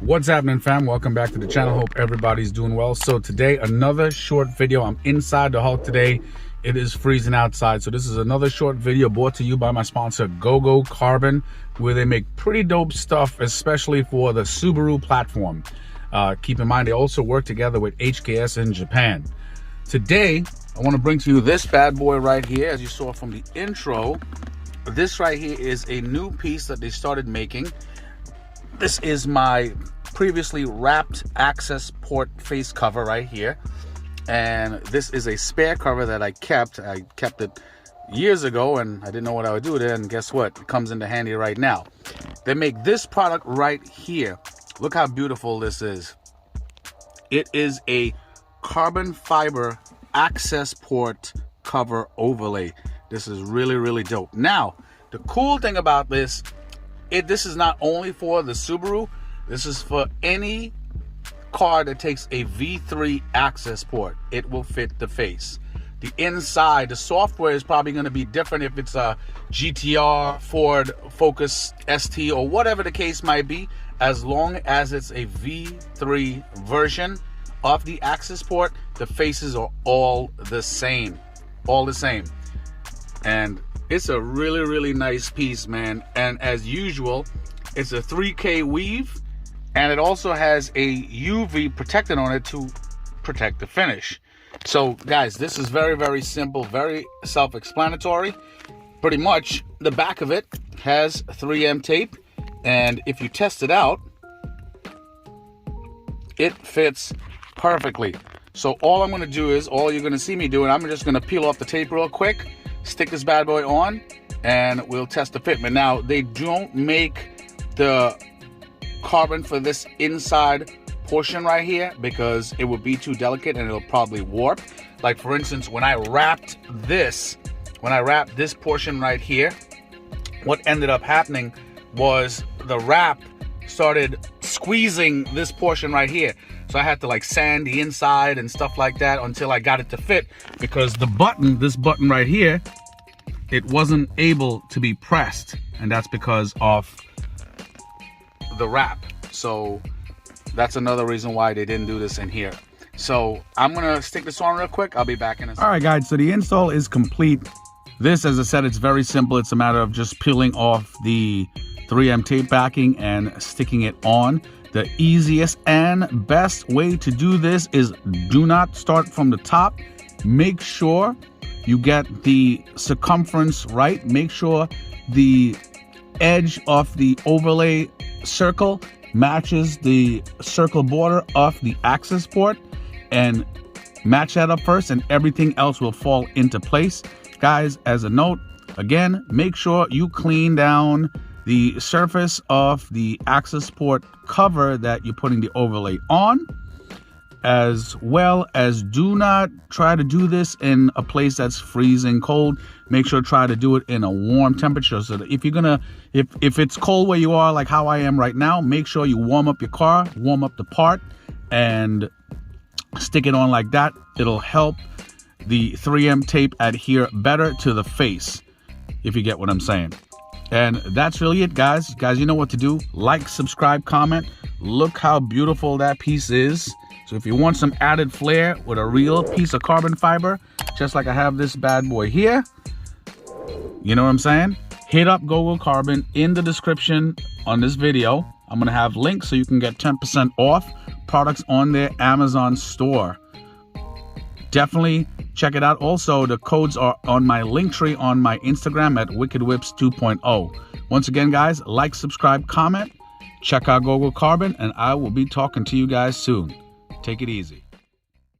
What's happening, fam? Welcome back to the channel. Hope everybody's doing well. So today, another short video. I'm inside the Hulk today. It is freezing outside, so this is another short video brought to you by my sponsor GoGoCarbon, where they make pretty dope stuff, especially for the Subaru platform. Keep in mind, they also work together with HKS in Japan. Today, I want to bring to you this bad boy right here. As you saw from the intro, this right here is a new piece that they started making. This is my previously wrapped Accessport face cover right here. And this is a spare cover that I kept. I kept it years ago and I didn't know what I would do with it. And guess what? It comes into handy right now. They make this product right here. Look how beautiful this is. It is a carbon fiber Accessport cover overlay. This is really, really dope. Now, the cool thing about this, this is not only for the Subaru, this is for any car that takes a V3 Accessport. It will fit the face. The inside, the software is probably going to be different if it's a GTR, Ford, Focus, ST, or whatever the case might be. As long as it's a V3 version of the Accessport, the faces are all the same. All the same. And it's a really, really nice piece, man. And as usual, it's a 3K weave. And it also has a UV protectant on it to protect the finish. So, guys, this is very, very simple, very self-explanatory. Pretty much, the back of it has 3M tape. And if you test it out, it fits perfectly. So all I'm going to do is, all you're going to see me doing, I'm just going to peel off the tape real quick, stick this bad boy on, and we'll test the fitment. Now, they don't make the carbon for this inside portion right here because it would be too delicate and it'll probably warp. Like, for instance, when I wrapped this portion right here, what ended up happening was the wrap started squeezing this portion right here. So I had to like sand the inside and stuff like that until I got it to fit, because the button, this button right here, it wasn't able to be pressed, and that's because of the wrap. So that's another reason why they didn't do this in here. So I'm gonna stick this on real quick. I'll be back in a second. All right, guys, so the install is complete. This, as I said, it's very simple. It's a matter of just peeling off the 3M tape backing and sticking it on. The easiest and best way to do this is do not start from the top. Make sure you get the circumference right. Make sure the edge of the overlay circle matches the circle border of the Accessport, and match that up first, and everything else will fall into place. Guys, as a note, again, make sure you clean down the surface of the Accessport cover that you're putting the overlay on, as well as do not try to do this in a place that's freezing cold. Make sure to try to do it in a warm temperature, so that if you're gonna, if it's cold where you are, like how I am right now, make sure you warm up your car, warm up the part, and stick it on like that. It'll help the 3M tape adhere better to the face, if you get what I'm saying. And that's really it, guys. Guys, you know what to do. Like, subscribe, comment. Look how beautiful that piece is. So if you want some added flair with a real piece of carbon fiber, just like I have this bad boy here, you know what I'm saying? Hit up GoGoCarbon in the description on this video. I'm going to have links so you can get 10% off products on their Amazon store. Definitely check it out. Also, the codes are on my link tree on my Instagram at WickedWhips 2.0. Once again, guys, like, subscribe, comment, check out GoGoCarbon, and I will be talking to you guys soon. Take it easy.